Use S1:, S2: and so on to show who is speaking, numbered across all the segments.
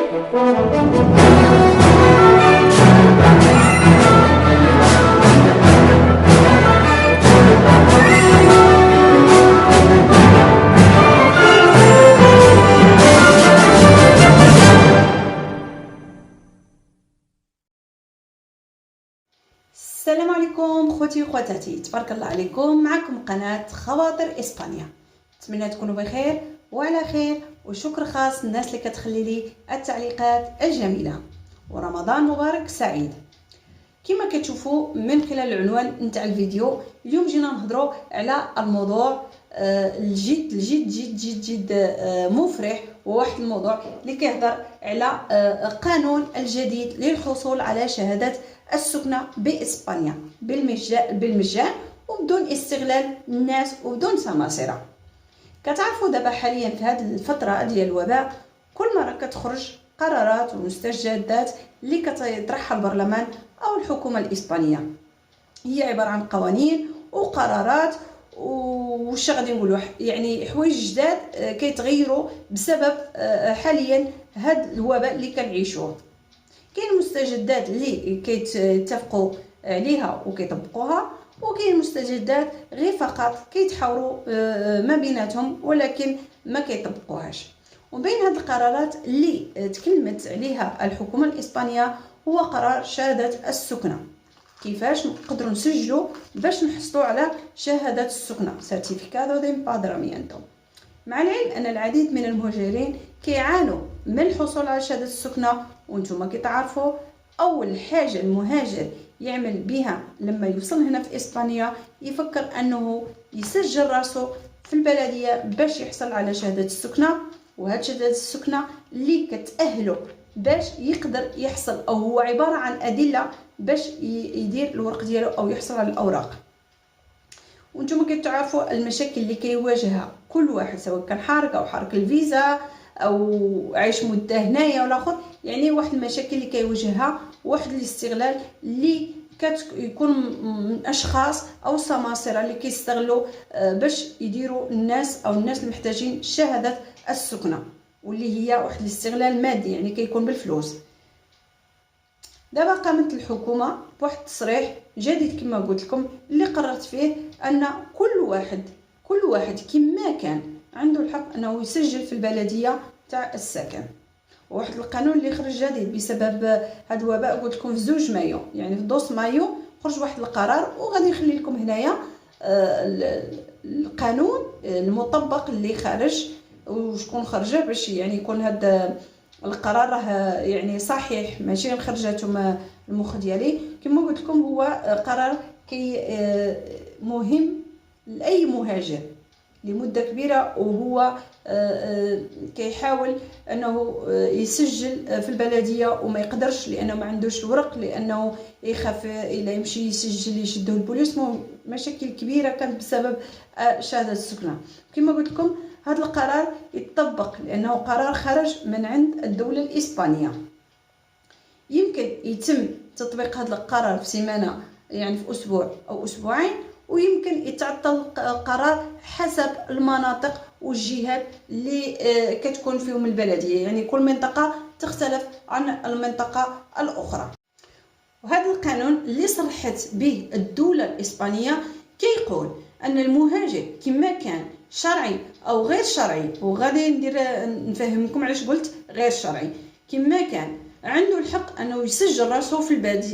S1: السلام عليكم خوتي وخواتاتي، تبارك الله عليكم. معكم قناة خواطر اسبانيا. نتمنى تكونوا بخير وعلى خير، وشكر خاص الناس اللي كتخلي لي التعليقات الجميله، ورمضان مبارك سعيد. كما كتشوفوا من خلال العنوان نتاع الفيديو، اليوم جينا نهضروا على الموضوع الجد جد جد جد جد مفرح، وواحد الموضوع اللي كيهضر على قانون الجديد للحصول على شهادة السكنة بإسبانيا بالمجان وبدون استغلال الناس وبدون سماسرة. كتعرفوا دابا حاليا في هذه الفترة ديال الوباء كل مرة كتخرج قرارات ومستجدات اللي كتطرحها البرلمان أو الحكومة الإسبانية. هي عبارة عن قوانين وقرارات وش غادي نقولوا، يعني حوايج جداد كيتغيروا بسبب حاليا هاد الوباء اللي كنعيشوه. كاين مستجدات اللي كيتفقوا عليها وكيطبقوها، وكاين مستجدات غير فقط كيتحاوروا ما بيناتهم ولكن ما كيطبقوهاش. وبين هاد القرارات اللي تكلمت عليها الحكومه الاسبانيه هو قرار شهاده السكنه. كيفاش نقدروا نسجلوا باش نحصلوا على شهاده السكنه، سيرتيفيكادو دي امبادرامينتو. مع العلم ان العديد من المهاجرين كيعانوا من الحصول على شهاده السكنه، وانتم كتعرفوا اول حاجه المهاجر يعمل بها لما يوصل هنا في اسبانيا يفكر انه يسجل راسه في البلديه باش يحصل على شهاده السكنه. وهاد شهاده السكنه اللي كتاهله باش يقدر يحصل، او هو عباره عن ادله باش يدير الورق ديالو او يحصل على الاوراق. وانتم كتعرفوا المشاكل اللي كيواجهها كل واحد، سواء كان حارق او حارق الفيزا او عايش مده هنايا ولا اخر، يعني واحد المشاكل اللي كيواجهها واحد الاستغلال اللي كيكون من اشخاص او سماسرة اللي كيستغلوا باش يديروا الناس او الناس المحتاجين شهاده السكنه، واللي هي واحد الاستغلال مادي، يعني كيكون بالفلوس. دابا قامت الحكومه بواحد التصريح جديد كما قلت لكم، اللي قررت فيه ان كل واحد كما كان عنده الحق انه يسجل في البلديه تاع السكن. وواحد القانون اللي خرج جديد بسبب هذا الوباء، قلت لكم في 2 مايو، يعني في 2 مايو خرج واحد القرار، وغادي نخلي لكم هنايا القانون المطبق اللي خارج وشكون خرجه، باش يعني يكون هذا القرار راه يعني صحيح، ماشي خرجته المخ ديالي. كما قلت لكم هو قرار مهم لاي مهاجر لمده كبيره، وهو كيحاول انه يسجل في البلديه وما يقدرش لانه ما عندوش الورق، لانه يخاف الا يمشي يسجل يشدوه البوليس. مشاكل كبيره كانت بسبب شهاده السكنه. كما قلت لكم هذا القرار يتطبق لانه قرار خرج من عند الدوله الاسبانيه. يمكن يتم تطبيق هذا القرار في سيمانه، يعني في اسبوع او اسبوعين، ويمكن يتعطل القرار حسب المناطق والجهات اللي كتكون فيهم البلديه، يعني كل منطقه تختلف عن المنطقه الاخرى. وهذا القانون اللي صرحت به الدوله الاسبانيه كيقول ان المهاجر كما كان شرعي او غير شرعي، وغادي نفهمكم علاش قلت غير شرعي، كما كان عنده الحق انه يسجل راسه في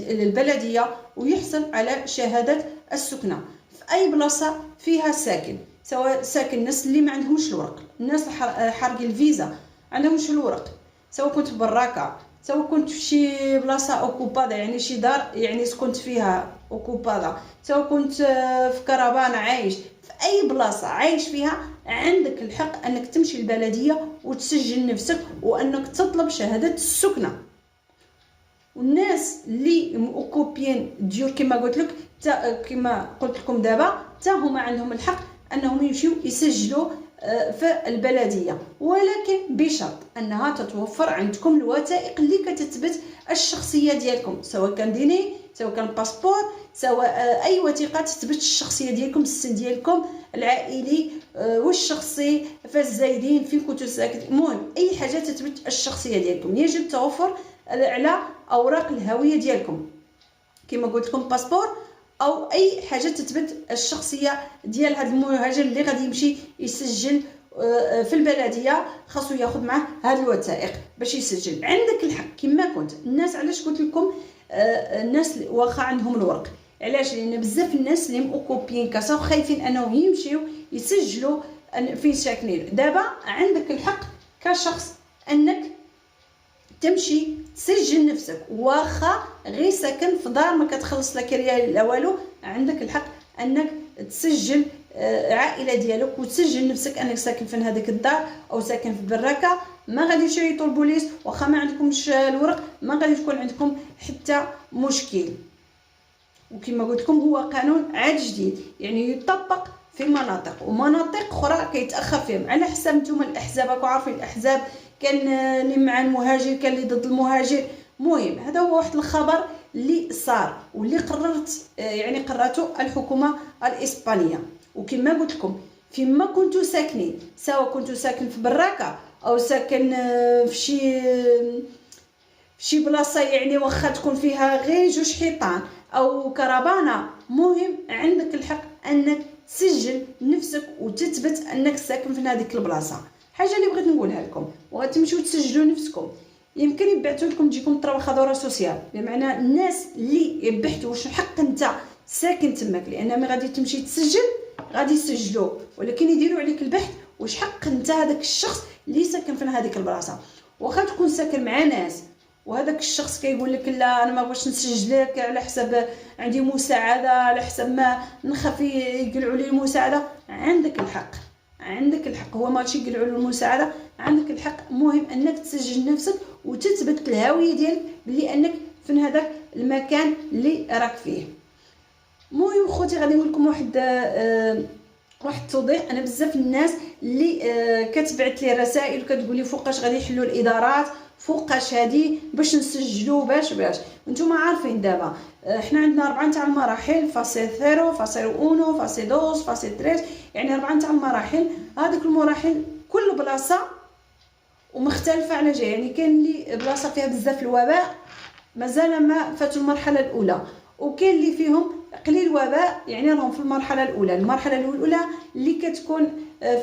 S1: البلديه ويحصل على شهاده السكنه في اي بلاصه فيها ساكن، سواء ساكن الناس اللي ما عندهمش الورق، الناس حارقين الفيزا عندهمش الورق، سواء كنت في براكه، سواء كنت في شي بلاصه اوكوبادا، يعني شي دار يعني سكنت فيها اوكوبادا، سواء كنت في كرفان عايش في اي بلاصه عايش فيها، عندك الحق انك تمشي البلديه وتسجل نفسك وانك تطلب شهاده السكنه. والناس اللي اوكوبيين ديور كما قلت لكم دابا حتى هما عندهم الحق انهم يمشيو يسجلوا في البلديه، ولكن بشرط انها تتوفر عندكم الوثائق اللي كتثبت الشخصيه ديالكم، سواء كان ديني، سواء كان باسبور، سواء اي وثيقه تثبت الشخصيه ديالكم، السن ديالكم العائلي والشخصي، فاش زايدين، فين كنتو ساكن، المهم اي حاجه تثبت الشخصيه ديالكم يجب التوفر على اوراق الهويه ديالكم، كما قلت لكم باسبور او اي حاجه تثبت الشخصيه ديال هذا المهاجر اللي غادي يمشي يسجل في البلديه، خاصو ياخذ معاه هذه الوثائق باش يسجل. عندك الحق كما كنت الناس، علاش قلت لكم الناس واخا عندهم الورق، علاش؟ لان بزاف الناس اللي موكوبيين كاسا وخايفين انهم يمشيو يسجلوا فين ساكنين. دابا عندك الحق كشخص انك تمشي تسجل نفسك، واخا غير ساكن في دار ما كتخلص لك ريال لا والو، عندك الحق انك تسجل عائله ديالك وتسجل نفسك انك ساكن في هذيك الدار او ساكن في البراكه. ما غاديش يعيطوا البوليس، واخا ما عندكمش الورق ما غادي تكون عندكم حتى مشكل. وكما قلت لكم هو قانون عاد جديد، يعني يطبق في مناطق ومناطق اخرى كيتاخر فيهم على حسب نتوما الاحزاب. راكم عارفين الاحزاب كان اللي مع المهاجر، كان اللي ضد المهاجر. مهم هذا هو واحد الخبر اللي صار واللي قررته الحكومه الاسبانيه. وكما قلت لكم فيما كنتو ساكنين، سواء كنتو ساكن في براكه او ساكن في شي بلاصه يعني واخا تكون فيها غير جوج حيطان او كربانه، مهم عندك الحق انك تسجل نفسك وتثبت انك ساكن في هذيك البلاصه. حاجه اللي بغيت نقولها لكم، وغتمشيو تسجلوا نفسكم، يمكن يبعثوا لكم تجيكم طرابخدوره سوسيال، بمعنى الناس اللي يبحثوا واش الحق انت ساكن تماك، لان ملي غادي تمشي تسجل غادي يسجلوك، ولكن يديروا عليك البحث واش حق انت هذاك الشخص اللي ساكن في هذيك البلاصه. واخا تكون ساكن مع ناس وهذاك الشخص كيقول لك لا انا ما بغيتش نسجلك على حساب عندي مساعده، على حساب ما نخاف يقلعوا لي المساعده، عندك الحق، عندك الحق، هو ماشي يقلعوا له المساعده، عندك الحق. مهم انك تسجل نفسك وتثبت الهويه ديالك بلي انك في هذاك المكان اللي راك فيه. المهم خوتي غادي نقول لكم واحد التوضيح. انا بزاف الناس اللي كتبعث لي رسائل وكتقول لي فوقاش غادي يحلوا الادارات، فوقاش هادي باش نسجلوا باش نتوما عارفين دابا احنا عندنا 4 تاع المراحل، فاسي 0 فاسي 1 فاسي 2 فاسي 3، يعني 4 تاع المراحل. هذوك المراحل كل بلاصه ومختلفه على جهه، يعني كاين اللي بلاصه فيها بزاف الوباء مازال ما فاتوا المرحله الاولى، وكاين اللي فيهم قليل وباء يعني راهم في المرحله الاولى. المرحله الاولى اللي كتكون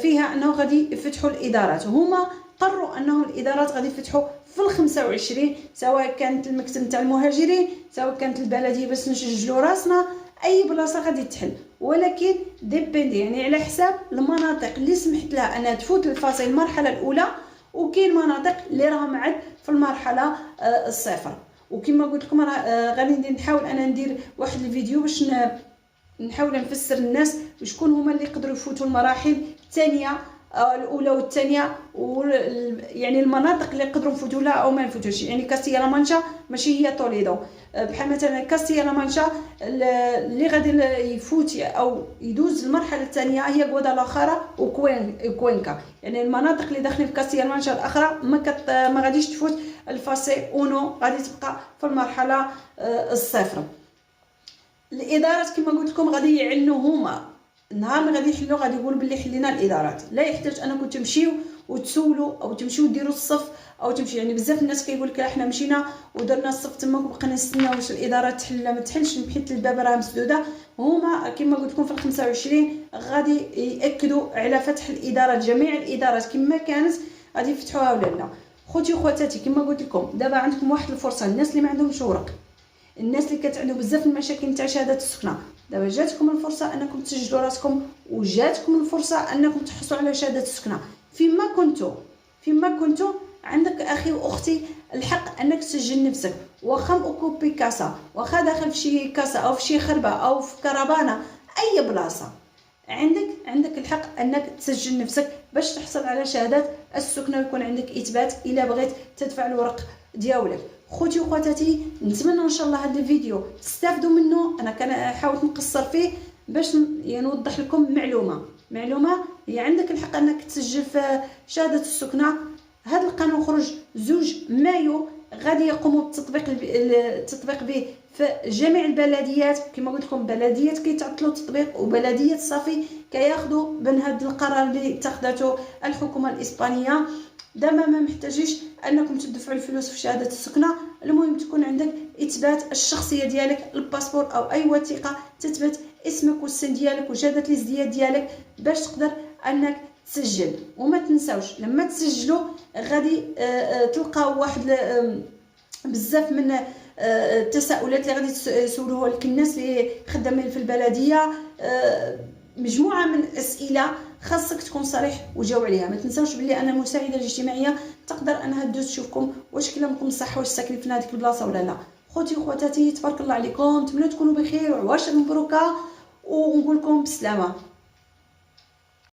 S1: فيها انه غادي يفتحوا الادارات، هما قرروا انهم الادارات غادي يفتحوا في 25، سواء كانت المكتب تاع المهاجرين، سواء كانت البلديه باش نسجلوا راسنا، اي بلاصه غادي تحل، ولكن ديبيندي يعني على حساب المناطق اللي سمحت لها انها تفوت الفاصل المرحله الاولى، وكاين مناطق اللي راهم عاد في المرحله الصفر. وكما قلت لكم غادي نحاول انا ندير واحد الفيديو باش نحاول نفسر الناس شكون هما اللي يقدروا يفوتوا المراحل الثانيه الاولى والثانيه، يعني المناطق اللي يقدروا نفوتوا لها او ما نفوتوش. يعني كاستيا لا مانشا ماشي هي توليدو، بحال مثلا كاستيا لا مانشا اللي غادي يفوت او يدوز المرحله الثانيه هي غوادالاخارا وكوينكا، يعني المناطق اللي داخلين في كاستيا لا مانشا الاخرى ما غاديش تفوت الفاسي اونو، غادي تبقى في المرحله الصفر. الادارات كما قلت لكم غادي يعلنوا هما النهار اللي غادي يحلوا، غادي يقولوا باللي حلينا الادارات، لا يحتاج انكم تمشيو وتسولوا او تمشيو ديروا الصف او تمشي. يعني بزاف الناس كيقول لك احنا مشينا ودرنا الصف تماك وبقينا نستناو واش الادارات تحل ولا ما تحلش، حيت الباب راه مسدوده. هما كما قلت لكم في 25 غادي ياكدوا على فتح الادارات، جميع الادارات كما كانت غادي يفتحوها ولا لا. خوتي وخواتاتي كما قلت لكم دابا عندكم واحد الفرصه، الناس اللي ما عندهمش ورق، الناس اللي كتعانيو بزاف المشاكل تاع شهاده السكنه، دابا جاتكم الفرصه انكم تسجلوا راسكم، وجاتكم الفرصه انكم تحصلوا على شهاده السكنه فيما كنتو عندك اخي واختي الحق انك تسجل نفسك، واخا اوكوبي كاسا، واخا داخل في شي كاسا او في شي خربه او في كربانه، اي بلاصه عندك الحق انك تسجل نفسك باش تحصل على شهاده السكنه ويكون عندك اثبات الا بغيت تدفع الورق ديالك. خوتي وخواتاتي نتمنى ان شاء الله هذا الفيديو تستافدوا منه، انا حاولت نقصر فيه باش نوضح لكم معلومه هي عندك الحق انك تسجل في شهاده السكنه. هذا القانون خرج 2 مايو، غادي يقوموا بالتطبيق به في جميع البلديات. كما قلت لكم بلديات كيتعطلوا التطبيق وبلديات صافي كياخذوا من هذا القرار اللي اتخذته الحكومه الاسبانيه. دابا ما محتاجيش انكم تدفعوا الفلوس في شهاده السكنه، المهم تكون عندك اثبات الشخصيه ديالك، الباسبور او اي وثيقه تثبت اسمك والسن ديالك وشهاده الازدياد ديالك باش تقدر انك تسجل. وما تنساوش لما تسجلوا غادي تلقاو واحد بزاف من التساؤلات اللي غادي يسولوها لك الناس اللي خدامين في البلديه، مجموعه من الاسئله خاصك تكون صريح وجاوب عليها. ما تنساوش بلي انا المساعده الاجتماعيه تقدر انها دوز تشوفكم واش كلامكم صح، واش ساكنين في هذيك البلاصه ولا لا. خوتي وخواتاتي تبارك الله عليكم، نتمنى تكونوا بخير وعواشر مبروكه ونقول لكم بسلامه.